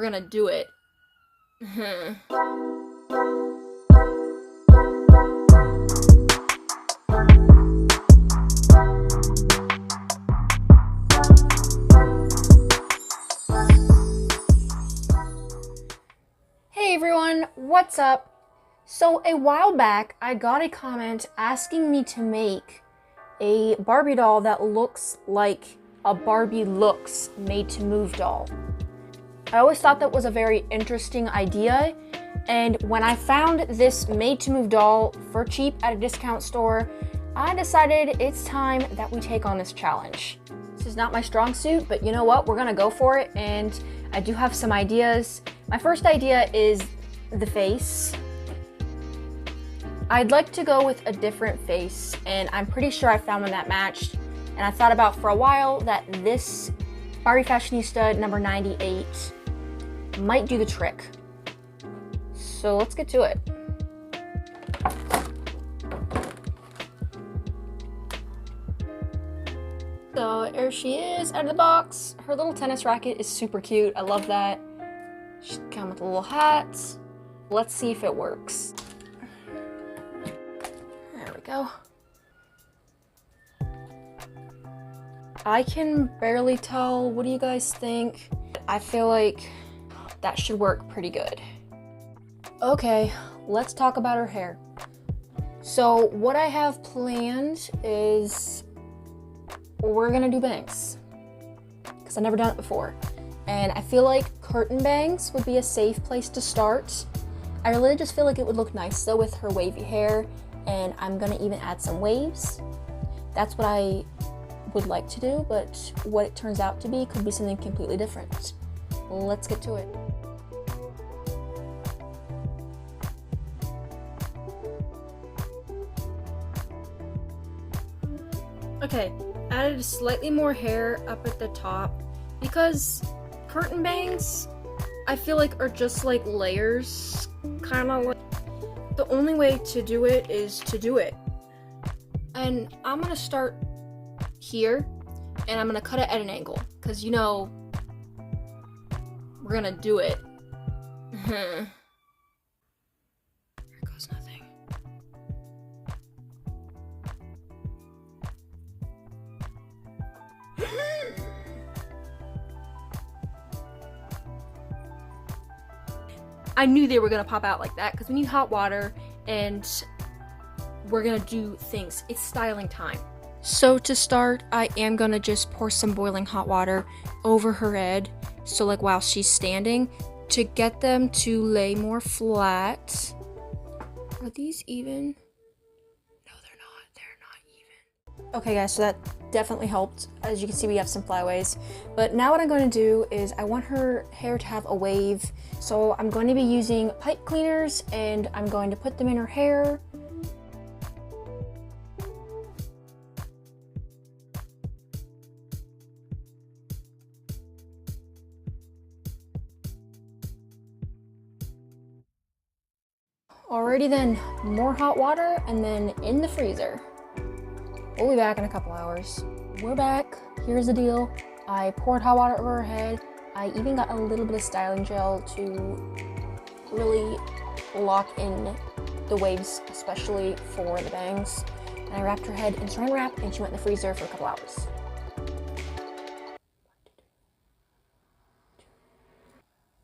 We're gonna do it. Hey everyone, what's up? So a while back, I got a comment asking me to make a Barbie doll that looks like a Barbie looks made to move doll. I always thought that was a very interesting idea, and when I found this made to move doll for cheap at a discount store, I decided it's time that we take on this challenge. This is not my strong suit, but you know what? We're gonna go for it, and I do have some ideas. My first idea is the face. I'd like to go with a different face, and I'm pretty sure I found one that matched. And I thought about for a while that this Barbie Fashionista number 98 might do the trick. So let's get to it. So there she is out of the box. Her little tennis racket is super cute. I love that. She's come with a little hat. Let's see if it works. There we go. I can barely tell. What do you guys think? I feel like that should work pretty good. Okay, let's talk about her hair. So what I have planned is we're gonna do bangs, because I've never done it before. And I feel like curtain bangs would be a safe place to start. I really just feel like it would look nice though with her wavy hair, and I'm gonna even add some waves. That's what I would like to do, but what it turns out to be could be something completely different. Let's get to it. Okay, added slightly more hair up at the top because curtain bangs, I feel like, are just like layers, kind of like. The only way to do it is to do it. And I'm gonna start here, and I'm gonna cut it at an angle, because you know, we're gonna do it. Here goes nothing. I knew they were gonna pop out like that, because we need hot water, and we're gonna do things. It's styling time. So to start, I am gonna just pour some boiling hot water over her head, so like while she's standing, to get them to lay more flat. Are these even? No, they're not even. Okay guys, so that definitely helped. As you can see, we have some flyaways. But now what I'm going to do is I want her hair to have a wave. So I'm going to be using pipe cleaners, and I'm going to put them in her hair. Alrighty then, more hot water, and then in the freezer. We'll be back in a couple hours. We're back. Here's the deal. I poured hot water over her head. I even got a little bit of styling gel to really lock in the waves, especially for the bangs. And I wrapped her head in saran wrap, and she went in the freezer for a couple hours.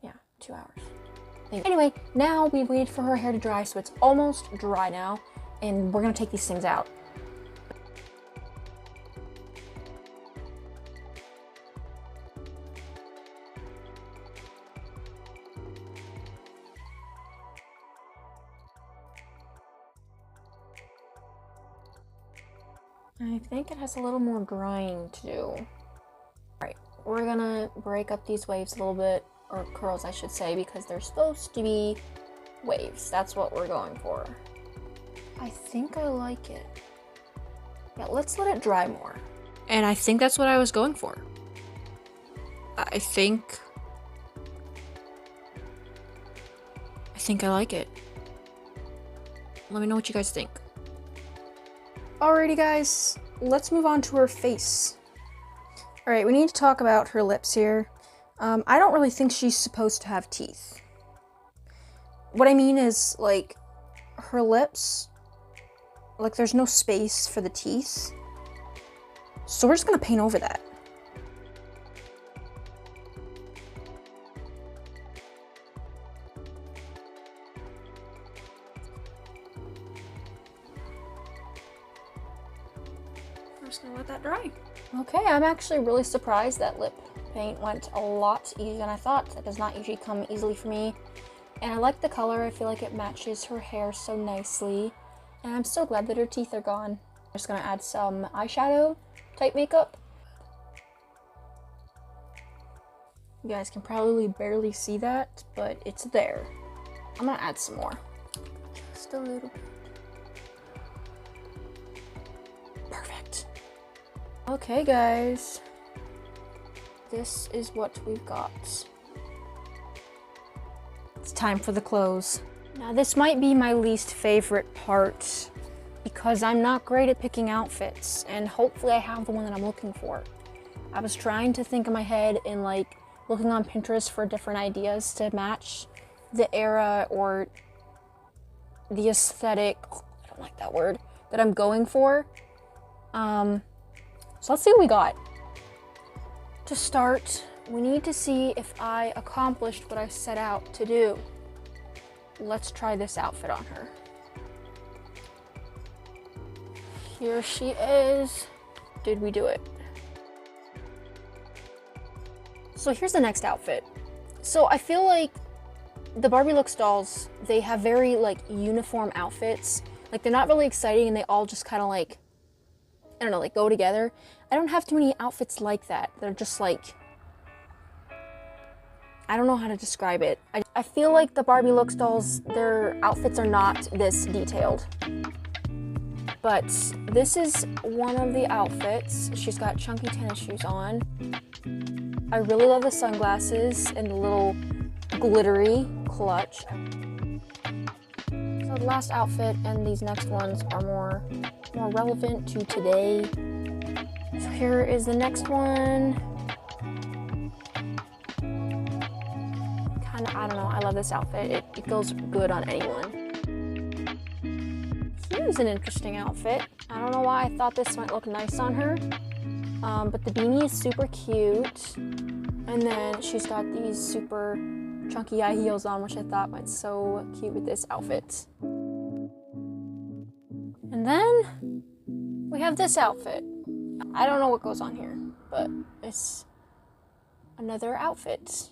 Yeah, 2 hours. Anyway, now we've waited for her hair to dry, so it's almost dry now, and we're gonna take these things out. I think it has a little more drying to do. Alright, we're gonna break up these waves a little bit, or curls I should say, because they're supposed to be waves. That's what we're going for. I think I like it. Yeah, let's let it dry more. And I think that's what I was going for. I think I like it. Let me know what you guys think. Alrighty guys, let's move on to her face. Alright, we need to talk about her lips here. I don't really think she's supposed to have teeth. What I mean is, like, her lips, like, there's no space for the teeth. So we're just gonna paint over that. I'm just gonna let that dry. Okay, I'm actually really surprised that lip paint went a lot easier than I thought. That does not usually come easily for me. And I like the color. I feel like it matches her hair so nicely. And I'm so glad that her teeth are gone. I'm just gonna add some eyeshadow type makeup. You guys can probably barely see that, but it's there. I'm gonna add some more. Just a little bit. Perfect. Okay, guys. This is what we've got. It's time for the clothes. Now, this might be my least favorite part because I'm not great at picking outfits, and hopefully I have the one that I'm looking for. I was trying to think in my head and like looking on Pinterest for different ideas to match the era or the aesthetic, I don't like that word, that I'm going for. So let's see what we got. To start, we need to see if I accomplished what I set out to do. Let's try this outfit on her. Here she is. Did we do it? So here's the next outfit. So I feel like the Barbie Looks dolls, they have very like uniform outfits. Like they're not really exciting and they all just kind of like, I don't know, like go together. I don't have too many outfits like that. They're just like, I don't know how to describe it. I feel like the Barbie Looks dolls, their outfits are not this detailed. But this is one of the outfits. She's got chunky tennis shoes on. I really love the sunglasses and the little glittery clutch. So the last outfit and these next ones are more relevant to today. So here is the next one. I don't know, I love this outfit. It goes good on anyone. Here's an interesting outfit. I don't know why I thought this might look nice on her. But the beanie is super cute. And then she's got these super chunky high heels on, which I thought went so cute with this outfit. And then we have this outfit. I don't know what goes on here, but it's another outfit.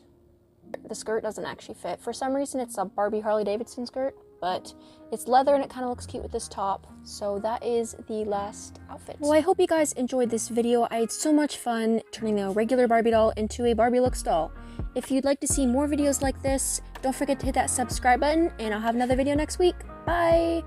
The skirt doesn't actually fit. For some reason, it's a Barbie Harley Davidson skirt, but it's leather and it kind of looks cute with this top. So that is the last outfit. Well, I hope you guys enjoyed this video. I had so much fun turning a regular Barbie doll into a Barbie Looks doll. If you'd like to see more videos like this, don't forget to hit that subscribe button, and I'll have another video next week. Bye!